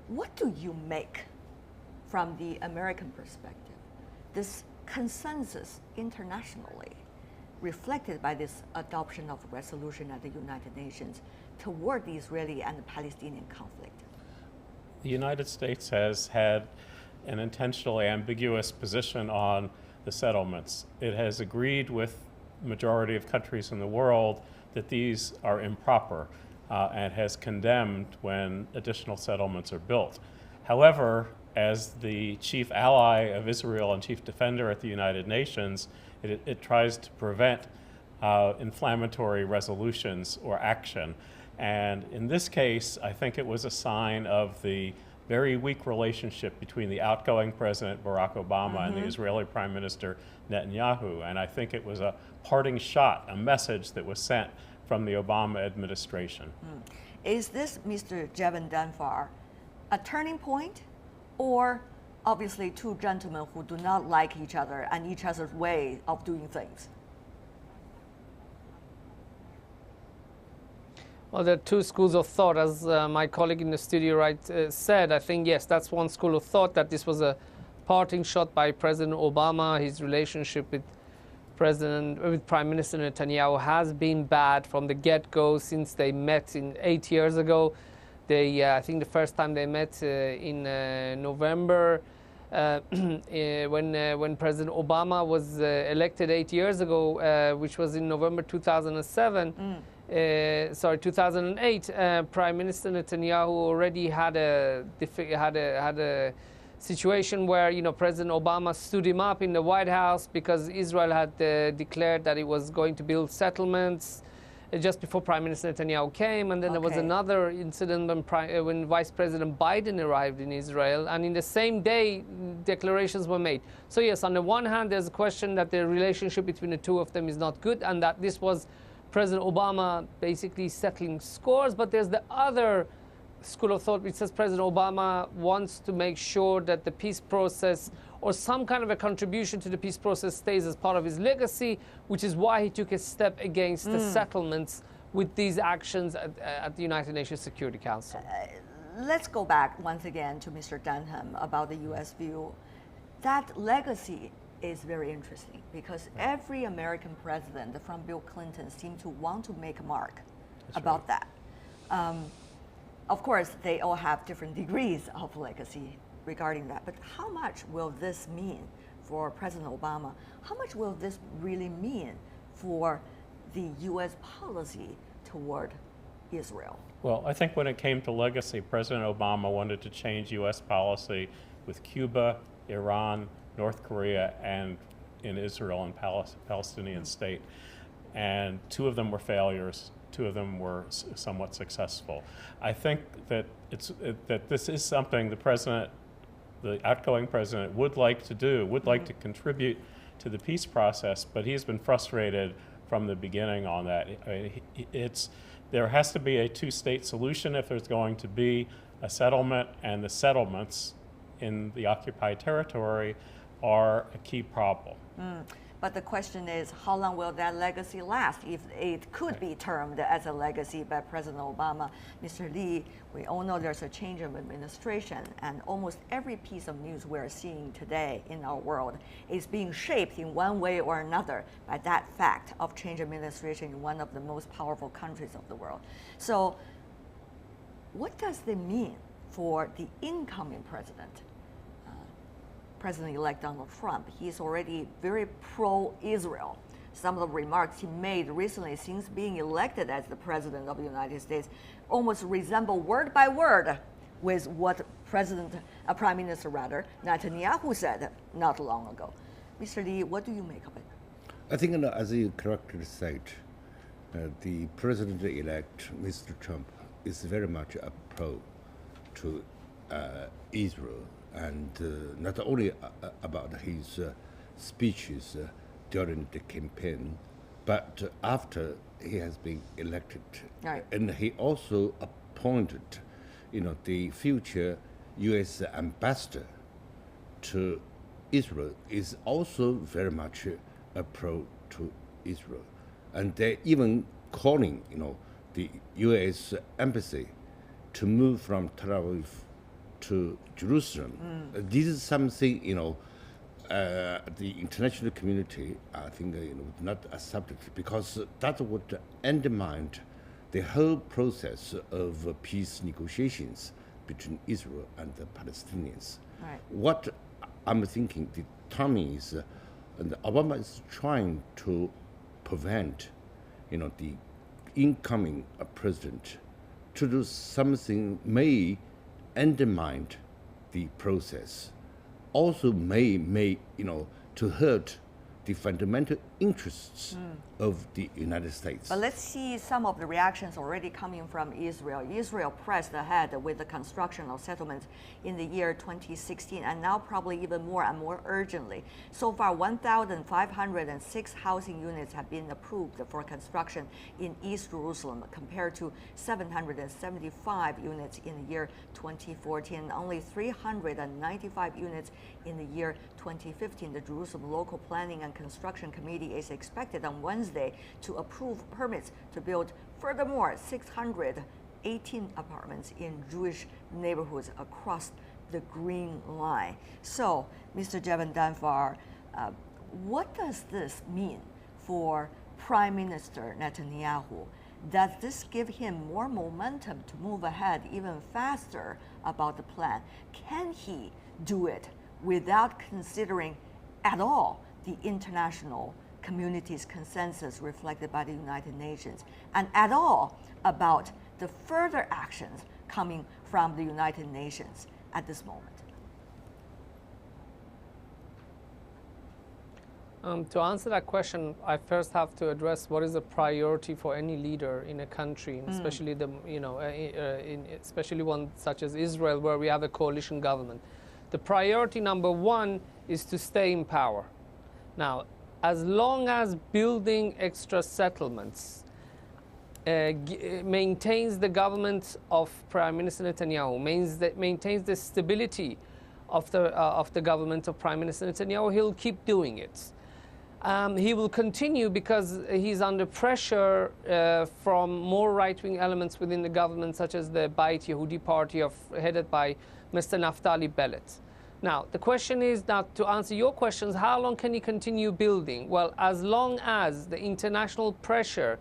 What do you make from the American perspective, this consensus internationally reflected by this adoption of resolution at the United Nations toward the Israeli and the Palestinian conflict? The United States has had an intentionally ambiguous position on the settlements. It has agreed with the majority of countries in the world that these are improper and has condemned when additional settlements are built. However, as the chief ally of Israel and chief defender at the United Nations, it tries to prevent inflammatory resolutions or action. And in this case, I think it was a sign of the very weak relationship between the outgoing President Barack Obama and the Israeli Prime Minister Netanyahu. And I think it was a parting shot, a message that was sent from the Obama administration. Is this, Mr. Javedanfar, a turning point, or obviously two gentlemen who do not like each other and each other's way of doing things? Well, there are two schools of thought, as my colleague in the studio said. I think, yes, that's one school of thought, that this was a parting shot by President Obama. His relationship with Prime Minister Netanyahu has been bad from the get-go since they met 8 years ago. I think the first time they met in November, when President Obama was elected 8 years ago, which was in November 2007. 2008, Prime Minister Netanyahu already had a situation where, President Obama stood him up in the White House because Israel had declared that it was going to build settlements just before Prime Minister Netanyahu came. And then there was another incident when Vice President Biden arrived in Israel, and in the same day, declarations were made. So yes, on the one hand, there's a question that the relationship between the two of them is not good, and that this was President Obama basically settling scores. But there's the other school of thought which says President Obama wants to make sure that the peace process, or some kind of a contribution to the peace process, stays as part of his legacy, which is why he took a step against the settlements with these actions at the United Nations Security Council. Let's go back once again to Mr. Dunham about the U.S. view. That legacy is very interesting because every American president from Bill Clinton seemed to want to make a mark about that. Of course, they all have different degrees of legacy regarding that, but how much will this mean for President Obama? How much will this really mean for the U.S. policy toward Israel? Well, I think when it came to legacy, President Obama wanted to change U.S. policy with Cuba, Iran, North Korea, and in Israel and Palestinian state. And two of them were failures. Two of them were somewhat successful. I think that that this is something the outgoing president would like to do, would like to contribute to the peace process, but he's been frustrated from the beginning on that. There has to be a two-state solution if there's going to be a settlement, and the settlements in the occupied territory are a key problem. But the question is, how long will that legacy last if it could be termed as a legacy by President Obama? Mr. Li, we all know there's a change of administration, and almost every piece of news we're seeing today in our world is being shaped in one way or another by that fact of change of administration in one of the most powerful countries of the world. So what does it mean for the incoming president? President-elect Donald Trump, he's already very pro-Israel. Some of the remarks he made recently since being elected as the President of the United States almost resemble word by word with what Prime Minister Netanyahu said not long ago. Mr. Li, what do you make of it? I think, as you correctly said, the President-elect, Mr. Trump, is very much a pro to Israel. And not only about his speeches during the campaign, but after he has been elected. Right. And he also appointed, the future U.S. ambassador to Israel is also very much a pro to Israel. And they're even calling, the U.S. embassy to move from Tel Aviv to Jerusalem. This is something, the international community, I think, would not accept it, because that would undermine the whole process of peace negotiations between Israel and the Palestinians. Right. What I'm thinking, the timing is, Obama is trying to prevent, the incoming president to do something may undermine the process, also may to hurt the fundamental interests of the United States. But let's see some of the reactions already coming from Israel. Israel pressed ahead with the construction of settlements in the year 2016, and now probably even more and more urgently. So far, 1,506 housing units have been approved for construction in East Jerusalem, compared to 775 units in the year 2014, and only 395 units in the year 2015. The Jerusalem Local Planning and Construction Committee is expected on Wednesday to approve permits to build furthermore 618 apartments in Jewish neighborhoods across the Green Line. So, Mr. Javedanfar, what does this mean for Prime Minister Netanyahu? Does this give him more momentum to move ahead even faster about the plan? Can he do it without considering at all the international community's consensus reflected by the United Nations, and at all about the further actions coming from the United Nations at this moment? To answer that question, I first have to address what is a priority for any leader in a country, and especially especially one such as Israel, where we have a coalition government. The priority number one is to stay in power. Now, as long as building extra settlements maintains the government of Prime Minister Netanyahu, maintains the stability of the government of Prime Minister Netanyahu, he'll keep doing it. He will continue because he's under pressure from more right-wing elements within the government, such as the Beit Yehudi party headed by Mr. Naftali Bennett. Now, the question is, now to answer your questions, how long can he continue building? Well, as long as the international pressure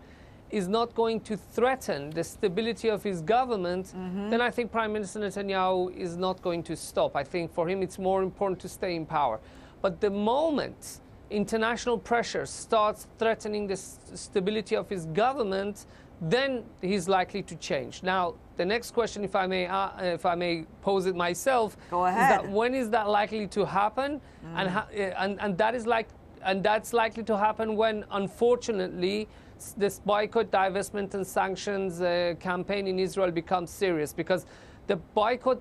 is not going to threaten the stability of his government, then I think Prime Minister Netanyahu is not going to stop. I think for him it's more important to stay in power. But the moment international pressure starts threatening the stability of his government, then he's likely to change. Now, the next question, if I may pose it myself, go ahead. Is that when is that likely to happen? And that's likely to happen when, unfortunately, this boycott, divestment, and sanctions campaign in Israel becomes serious, because the boycott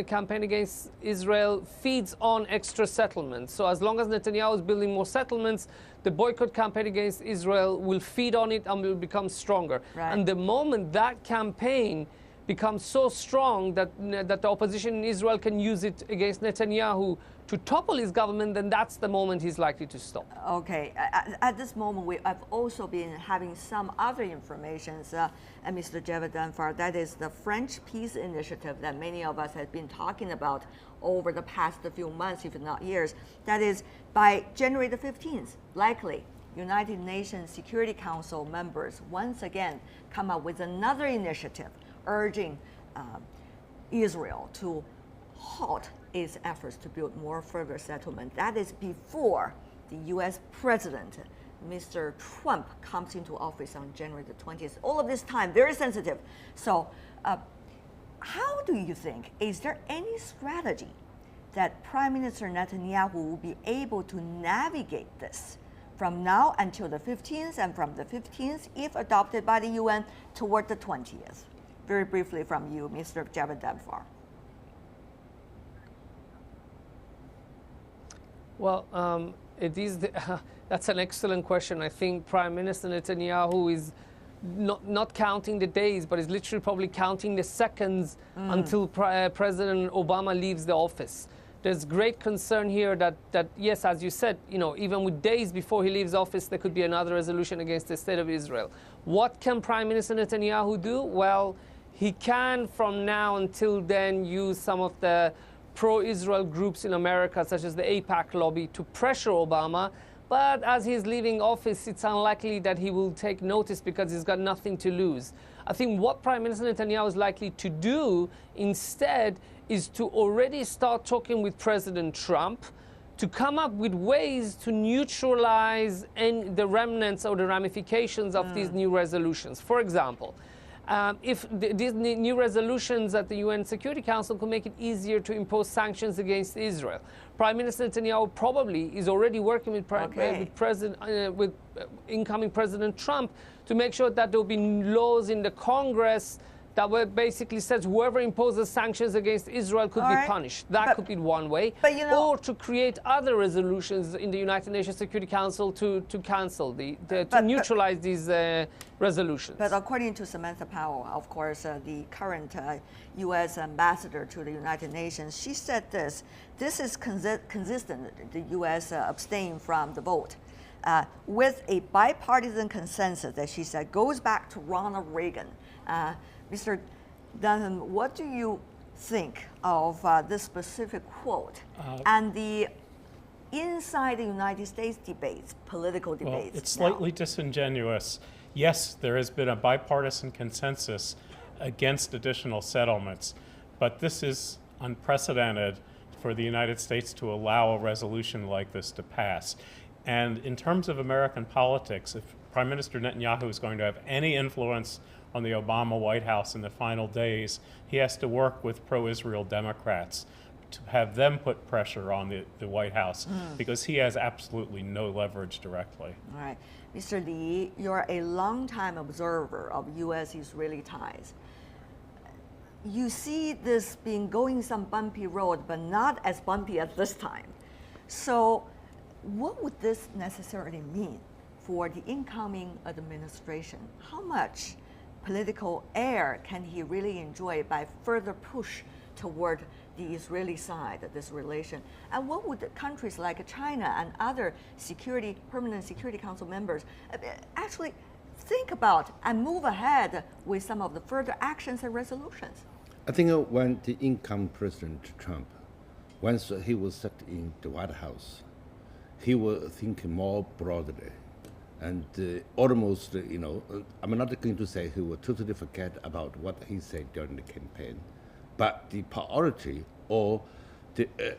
campaign against Israel feeds on extra settlements. So as long as Netanyahu is building more settlements, the boycott campaign against Israel will feed on it and will become stronger. Right. And the moment that campaign becomes so strong that the opposition in Israel can use it against Netanyahu to topple his government, then that's the moment he's likely to stop. Okay. At this moment, I've also been having some other information, Mr. Javedanfar, that is the French peace initiative that many of us have been talking about over the past few months, if not years. That is, by January the 15th, likely, United Nations Security Council members once again come up with another initiative urging Israel to halt its efforts to build more further settlement. That is before the U.S. President, Mr. Trump, comes into office on January the 20th. All of this time, very sensitive. So how do you think, is there any strategy that Prime Minister Netanyahu will be able to navigate this from now until the 15th, and from the 15th, if adopted by the UN, toward the 20th? Very briefly from you, Mr. Javedanfar. Well, that's an excellent question. I think Prime Minister Netanyahu is not counting the days, but is literally probably counting the seconds until President Obama leaves the office. There's great concern here that yes, as you said, even with days before he leaves office, there could be another resolution against the state of Israel. What can Prime Minister Netanyahu do? Well, he can, from now until then, use some of the pro-Israel groups in America, such as the AIPAC lobby, to pressure Obama. But as he's leaving office, it's unlikely that he will take notice because he's got nothing to lose. I think what Prime Minister Netanyahu is likely to do instead is to already start talking with President Trump to come up with ways to neutralize the remnants or the ramifications of these new resolutions. For example, if these new resolutions at the UN Security Council could make it easier to impose sanctions against Israel. Prime Minister Netanyahu probably is already working with, incoming President Trump to make sure that there will be laws in the Congress that basically says whoever imposes sanctions against Israel could be punished. That could be one way. But or to create other resolutions in the United Nations Security Council to cancel, to neutralize these resolutions. But according to Samantha Powell, of course, the current U.S. ambassador to the United Nations, she said this is consistent, the U.S. abstained from the vote. With a bipartisan consensus that she said goes back to Ronald Reagan. Mr. Dunham, what do you think of this specific quote and the inside the United States debates, political debates? Well, it's slightly disingenuous. Yes, there has been a bipartisan consensus against additional settlements, but this is unprecedented for the United States to allow a resolution like this to pass. And in terms of American politics, if Prime Minister Netanyahu is going to have any influence on the Obama White House in the final days, he has to work with pro-Israel Democrats to have them put pressure on the White House because he has absolutely no leverage directly. All right. Mr. Li, you're a longtime observer of U.S.-Israeli ties. You see this being going some bumpy road, but not as bumpy as this time. So what would this necessarily mean for the incoming administration? How much political air can he really enjoy by further push toward the Israeli side of this relation? And what would countries like China and other permanent Security Council members actually think about and move ahead with some of the further actions and resolutions? I think when the incoming President Trump, once he was set in the White House, he will think more broadly. And almost, I'm not going to say he will totally forget about what he said during the campaign, but the priority or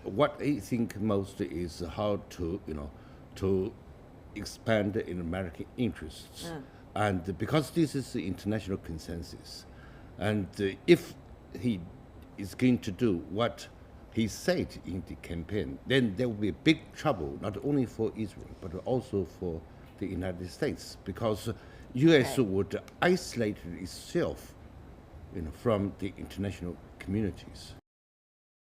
what I think most is how to expand in American interests. And because this is the international consensus, and if he is going to do what he said in the campaign, then there will be big trouble, not only for Israel, but also for the United States, because U.S. would isolate itself from the international communities.